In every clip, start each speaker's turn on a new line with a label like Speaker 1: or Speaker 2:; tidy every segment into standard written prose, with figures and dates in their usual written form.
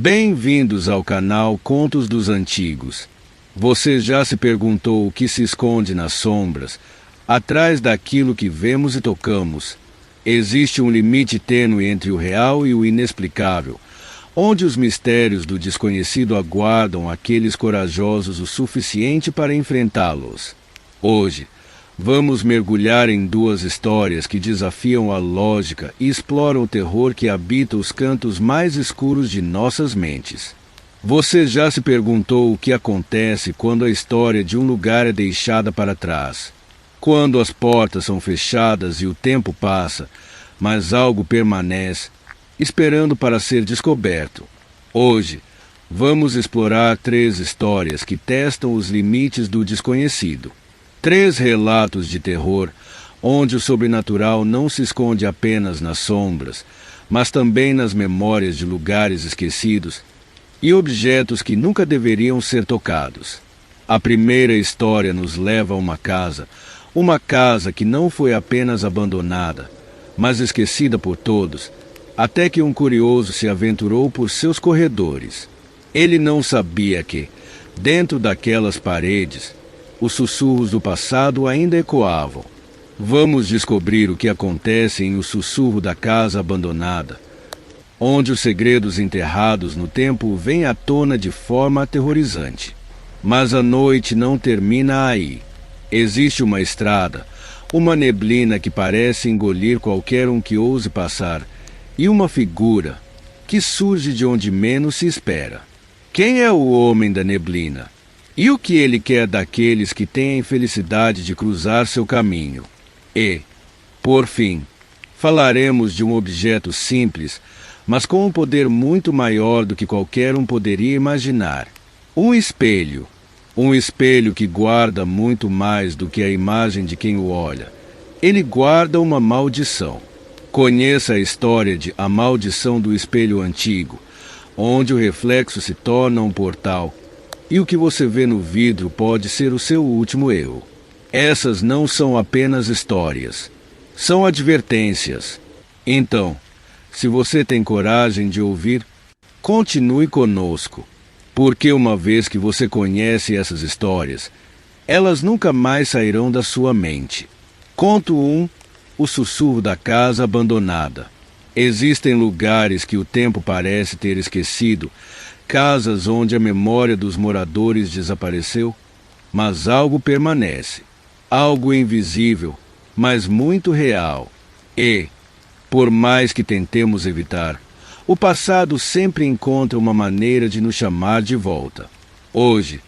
Speaker 1: Bem-vindos ao canal Contos dos Antigos. Você já se perguntou o que se esconde nas sombras, atrás daquilo que vemos e tocamos? Existe um limite tênue entre o real e o inexplicável, onde os mistérios do desconhecido aguardam aqueles corajosos o suficiente para enfrentá-los. Hoje, vamos mergulhar em duas histórias que desafiam a lógica e exploram o terror que habita os cantos mais escuros de nossas mentes. Você já se perguntou o que acontece quando a história de um lugar é deixada para trás? Quando as portas são fechadas e o tempo passa, mas algo permanece, esperando para ser descoberto. Hoje, vamos explorar 3 histórias que testam os limites do desconhecido. 3 relatos de terror, onde o sobrenatural não se esconde apenas nas sombras, mas também nas memórias de lugares esquecidos e objetos que nunca deveriam ser tocados. A primeira história nos leva a uma casa que não foi apenas abandonada, mas esquecida por todos, até que um curioso se aventurou por seus corredores. Ele não sabia que, dentro daquelas paredes, os sussurros do passado ainda ecoavam. Vamos descobrir o que acontece em O Sussurro da Casa Abandonada, onde os segredos enterrados no tempo vêm à tona de forma aterrorizante. Mas a noite não termina aí. Existe uma estrada, uma neblina que parece engolir qualquer um que ouse passar, e uma figura que surge de onde menos se espera. Quem é o homem da neblina? E o que ele quer daqueles que têm a infelicidade de cruzar seu caminho? E, por fim, falaremos de um objeto simples, mas com um poder muito maior do que qualquer um poderia imaginar. Um espelho. Um espelho que guarda muito mais do que a imagem de quem o olha. Ele guarda uma maldição. Conheça a história de A Maldição do Espelho Antigo, onde o reflexo se torna um portal, e o que você vê no vidro pode ser o seu último erro. Essas não são apenas histórias, são advertências. Então, se você tem coragem de ouvir, continue conosco, porque uma vez que você conhece essas histórias, elas nunca mais sairão da sua mente. Conto 1. O Sussurro da Casa Abandonada. Existem lugares que o tempo parece ter esquecido, casas onde a memória dos moradores desapareceu, mas algo permanece. Algo invisível, mas muito real. E, por mais que tentemos evitar, o passado sempre encontra uma maneira de nos chamar de volta. Hoje,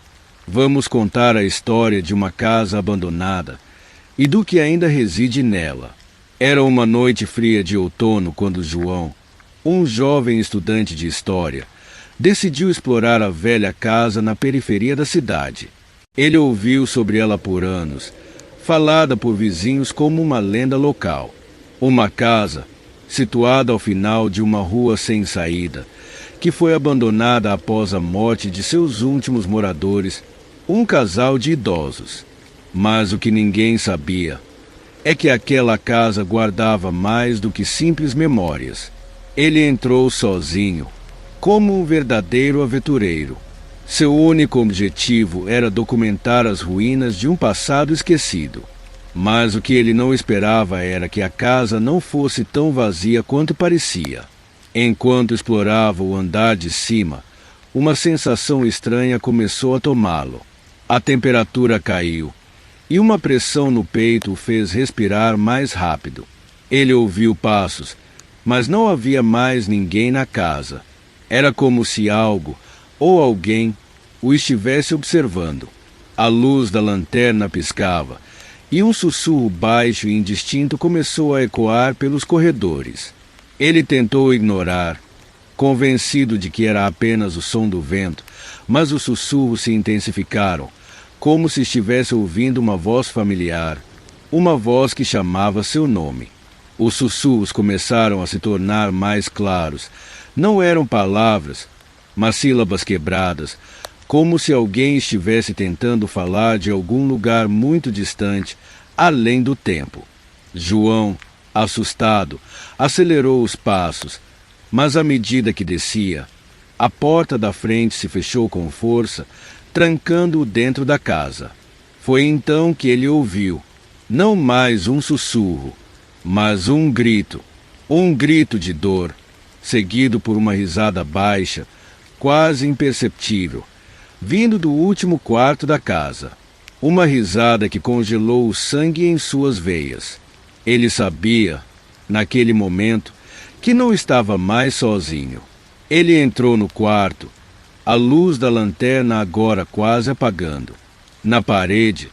Speaker 1: vamos contar a história de uma casa abandonada e do que ainda reside nela. Era uma noite fria de outono quando João, um jovem estudante de história, decidiu explorar a velha casa na periferia da cidade. Ele ouviu sobre ela por anos, falada por vizinhos como uma lenda local. Uma casa, situada ao final de uma rua sem saída, que foi abandonada após a morte de seus últimos moradores, um casal de idosos. Mas o que ninguém sabia é que aquela casa guardava mais do que simples memórias. Ele entrou sozinho, como um verdadeiro aventureiro. Seu único objetivo era documentar as ruínas de um passado esquecido. Mas o que ele não esperava era que a casa não fosse tão vazia quanto parecia. Enquanto explorava o andar de cima, uma sensação estranha começou a tomá-lo. A temperatura caiu, e uma pressão no peito o fez respirar mais rápido. Ele ouviu passos, mas não havia mais ninguém na casa. Era como se algo, ou alguém, o estivesse observando. A luz da lanterna piscava, e um sussurro baixo e indistinto começou a ecoar pelos corredores. Ele tentou ignorar, convencido de que era apenas o som do vento, mas os sussurros se intensificaram, como se estivesse ouvindo uma voz familiar, uma voz que chamava seu nome. Os sussurros começaram a se tornar mais claros. Não eram palavras, mas sílabas quebradas, como se alguém estivesse tentando falar de algum lugar muito distante, além do tempo. João, assustado, acelerou os passos, mas à medida que descia, A porta da frente se fechou com força, trancando-o dentro da casa. Foi então que ele ouviu, não mais um sussurro, mas um grito de dor, seguido por uma risada baixa, quase imperceptível, vindo do último quarto da casa. Uma risada que congelou o sangue em suas veias. Ele sabia, naquele momento, que não estava mais sozinho. Ele entrou no quarto, a luz da lanterna agora quase apagando. Na parede,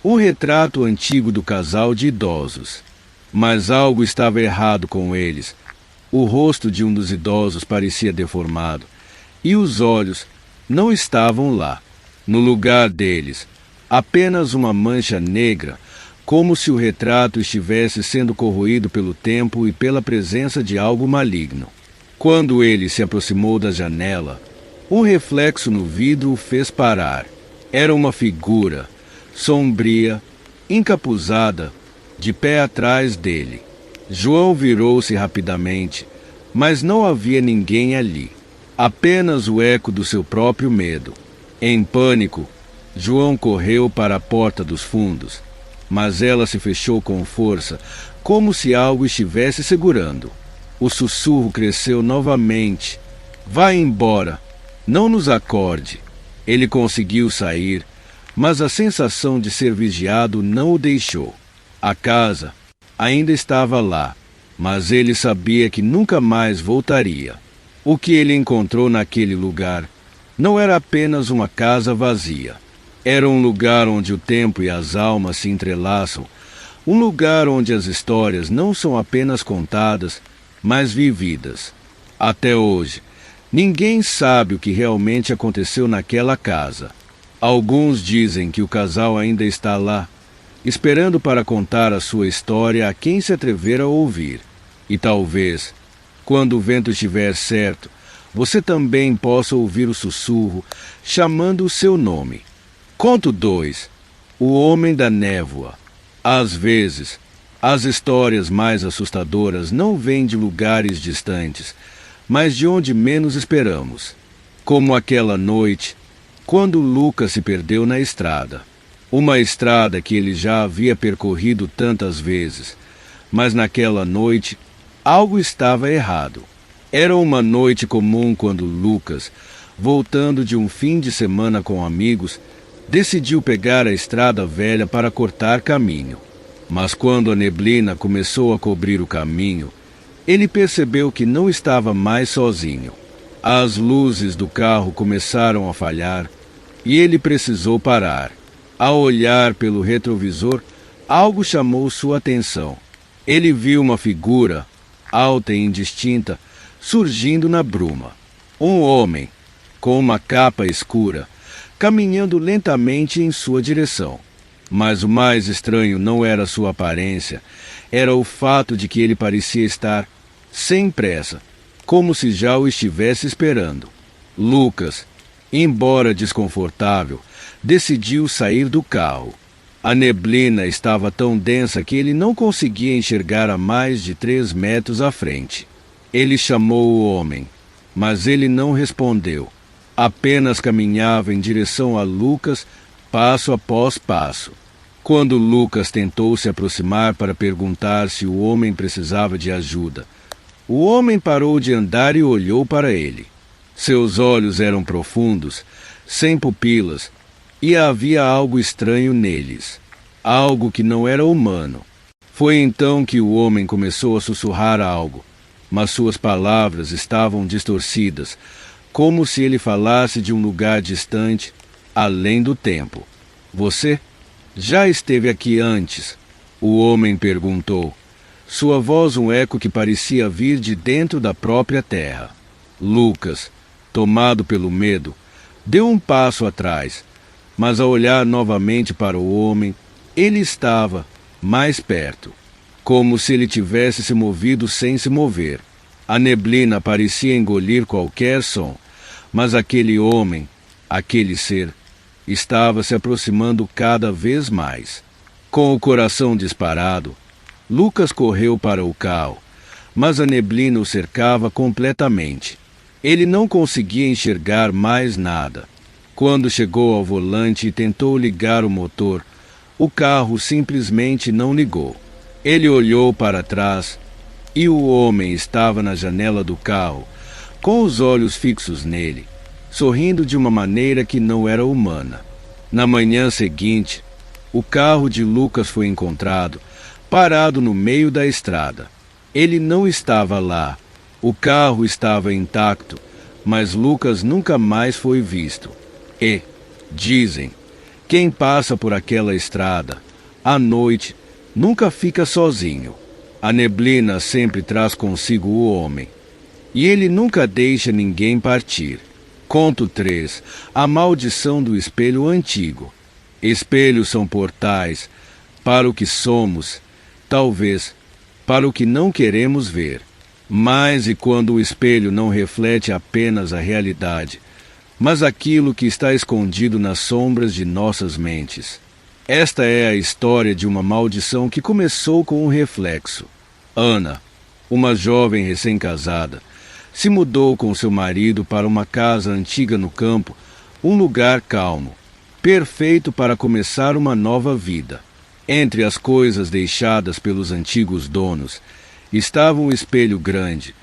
Speaker 1: um retrato antigo do casal de idosos. Mas algo estava errado com eles. O rosto de um dos idosos parecia deformado, e os olhos não estavam lá. No lugar deles, apenas uma mancha negra, como se o retrato estivesse sendo corroído pelo tempo e pela presença de algo maligno. Quando ele se aproximou da janela, um reflexo no vidro o fez parar. Era uma figura, sombria, encapuzada, de pé atrás dele. João virou-se rapidamente, mas não havia ninguém ali. Apenas o eco do seu próprio medo. Em pânico, João correu para a porta dos fundos, mas ela se fechou com força, como se algo estivesse segurando. O sussurro cresceu novamente. Vá embora, não nos acorde. Ele conseguiu sair, mas a sensação de ser vigiado não o deixou. A casa ainda estava lá, mas ele sabia que nunca mais voltaria. O que ele encontrou naquele lugar não era apenas uma casa vazia. Era um lugar onde o tempo e as almas se entrelaçam, um lugar onde as histórias não são apenas contadas, mas vividas. Até hoje, ninguém sabe o que realmente aconteceu naquela casa. Alguns dizem que o casal ainda está lá, esperando para contar a sua história a quem se atrever a ouvir. E talvez, quando o vento estiver certo, você também possa ouvir o sussurro chamando o seu nome. Conto 2. O Homem da Névoa. Às vezes, as histórias mais assustadoras não vêm de lugares distantes, mas de onde menos esperamos. Como aquela noite, quando Lucas se perdeu na estrada. Uma estrada que ele já havia percorrido tantas vezes, mas naquela noite algo estava errado. Era uma noite comum quando Lucas, voltando de um fim de semana com amigos, decidiu pegar a estrada velha para cortar caminho. Mas quando a neblina começou a cobrir o caminho, ele percebeu que não estava mais sozinho. As luzes do carro começaram a falhar e ele precisou parar. Ao olhar pelo retrovisor, algo chamou sua atenção. Ele viu uma figura, alta e indistinta, surgindo na bruma. Um homem, com uma capa escura, caminhando lentamente em sua direção. Mas o mais estranho não era sua aparência, era o fato de que ele parecia estar sem pressa, como se já o estivesse esperando. Lucas, embora desconfortável, decidiu sair do carro. A neblina estava tão densa que ele não conseguia enxergar a mais de 3 metros à frente. Ele chamou o homem, mas ele não respondeu. Apenas caminhava em direção a Lucas, passo após passo. Quando Lucas tentou se aproximar para perguntar se o homem precisava de ajuda, o homem parou de andar e olhou para ele. Seus olhos eram profundos, sem pupilas, e havia algo estranho neles, algo que não era humano. Foi então que o homem começou a sussurrar algo, mas suas palavras estavam distorcidas, como se ele falasse de um lugar distante, além do tempo. Você já esteve aqui antes? O homem perguntou, sua voz um eco que parecia vir de dentro da própria terra. Lucas, tomado pelo medo, deu um passo atrás, mas ao olhar novamente para o homem, ele estava mais perto, como se ele tivesse se movido sem se mover. A neblina parecia engolir qualquer som, mas aquele homem, aquele ser, estava se aproximando cada vez mais. Com o coração disparado, Lucas correu para o carro, mas a neblina o cercava completamente. Ele não conseguia enxergar mais nada. Quando chegou ao volante e tentou ligar o motor, o carro simplesmente não ligou. Ele olhou para trás e o homem estava na janela do carro, com os olhos fixos nele, sorrindo de uma maneira que não era humana. Na manhã seguinte, o carro de Lucas foi encontrado, parado no meio da estrada. Ele não estava lá. O carro estava intacto, mas Lucas nunca mais foi visto. E, dizem, quem passa por aquela estrada, à noite, nunca fica sozinho. A neblina sempre traz consigo o homem, e ele nunca deixa ninguém partir. Conto 3. A maldição do espelho antigo. Espelhos são portais para o que somos, talvez para o que não queremos ver. Mas e quando o espelho não reflete apenas a realidade, mas aquilo que está escondido nas sombras de nossas mentes? Esta é a história de uma maldição que começou com um reflexo. Ana, uma jovem recém-casada, se mudou com seu marido para uma casa antiga no campo, um lugar calmo, perfeito para começar uma nova vida. Entre as coisas deixadas pelos antigos donos, estava um espelho grande,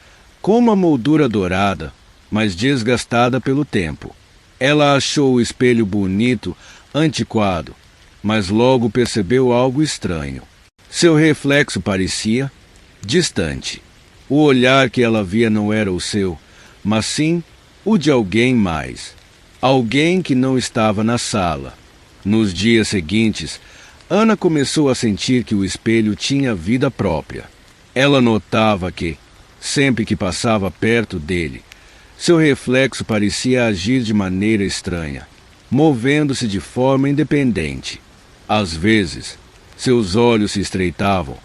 Speaker 1: com uma moldura dourada, mas desgastada pelo tempo. Ela achou o espelho bonito, antiquado, mas logo percebeu algo estranho. Seu reflexo parecia distante. O olhar que ela via não era o seu, mas sim o de alguém mais. Alguém que não estava na sala. Nos dias seguintes, Ana começou a sentir que o espelho tinha vida própria. Ela notava que, sempre que passava perto dele, seu reflexo parecia agir de maneira estranha, movendo-se de forma independente. Às vezes, seus olhos se estreitavam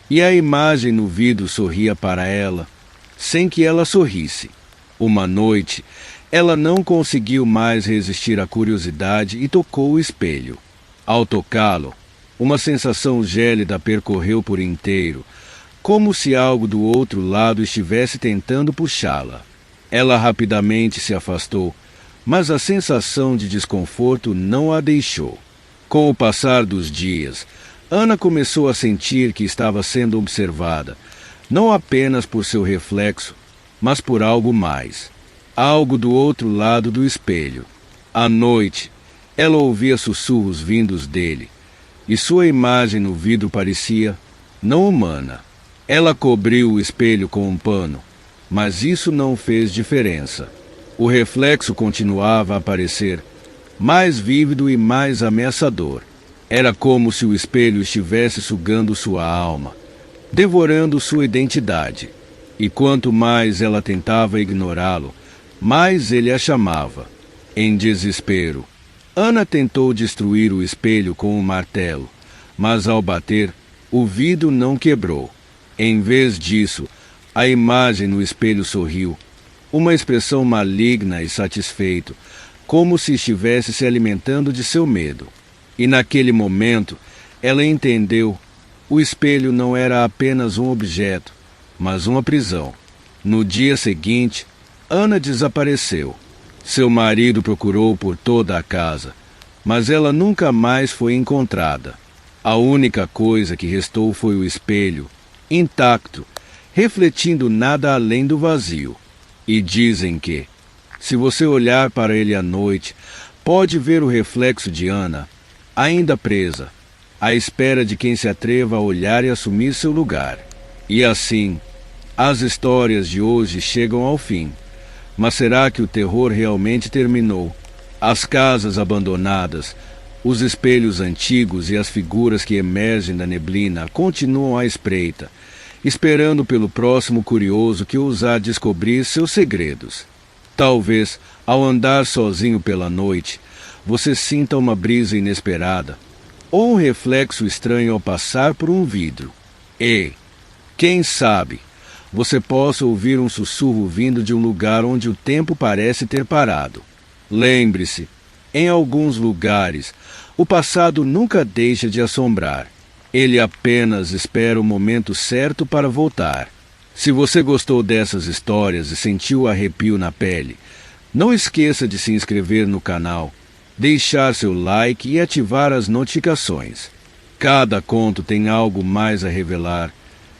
Speaker 1: e a imagem no vidro sorria para ela, sem que ela sorrisse. Uma noite, ela não conseguiu mais resistir à curiosidade e tocou o espelho. Ao tocá-lo, uma sensação gélida percorreu por inteiro, como se algo do outro lado estivesse tentando puxá-la. Ela rapidamente se afastou, mas a sensação de desconforto não a deixou. Com o passar dos dias, Ana começou a sentir que estava sendo observada, não apenas por seu reflexo, mas por algo mais. Algo do outro lado do espelho. À noite, ela ouvia sussurros vindos dele, e sua imagem no vidro parecia não humana. Ela cobriu o espelho com um pano, mas isso não fez diferença. O reflexo continuava a aparecer, mais vívido e mais ameaçador. Era como se o espelho estivesse sugando sua alma, devorando sua identidade. E quanto mais ela tentava ignorá-lo, mais ele a chamava. Em desespero, Ana tentou destruir o espelho com um martelo, mas ao bater, o vidro não quebrou. Em vez disso, a imagem no espelho sorriu, uma expressão maligna e satisfeito, como se estivesse se alimentando de seu medo. E naquele momento, ela entendeu: o espelho não era apenas um objeto, mas uma prisão. No dia seguinte, Ana desapareceu. Seu marido procurou por toda a casa, mas ela nunca mais foi encontrada. A única coisa que restou foi o espelho, intacto, refletindo nada além do vazio. E dizem que, se você olhar para ele à noite, pode ver o reflexo de Ana, ainda presa, à espera de quem se atreva a olhar e assumir seu lugar. E assim, as histórias de hoje chegam ao fim. Mas será que o terror realmente terminou? As casas abandonadas, os espelhos antigos e as figuras que emergem da neblina continuam à espreita, esperando pelo próximo curioso que ousar descobrir seus segredos. Talvez, ao andar sozinho pela noite, você sinta uma brisa inesperada, ou um reflexo estranho ao passar por um vidro. E, quem sabe, você possa ouvir um sussurro vindo de um lugar onde o tempo parece ter parado. Lembre-se, em alguns lugares, o passado nunca deixa de assombrar. Ele apenas espera o momento certo para voltar. Se você gostou dessas histórias e sentiu arrepio na pele, não esqueça de se inscrever no canal, deixar seu like e ativar as notificações. Cada conto tem algo mais a revelar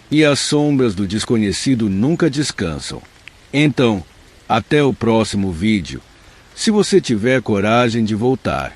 Speaker 1: e as sombras do desconhecido nunca descansam. Então, até o próximo vídeo, se você tiver coragem de voltar.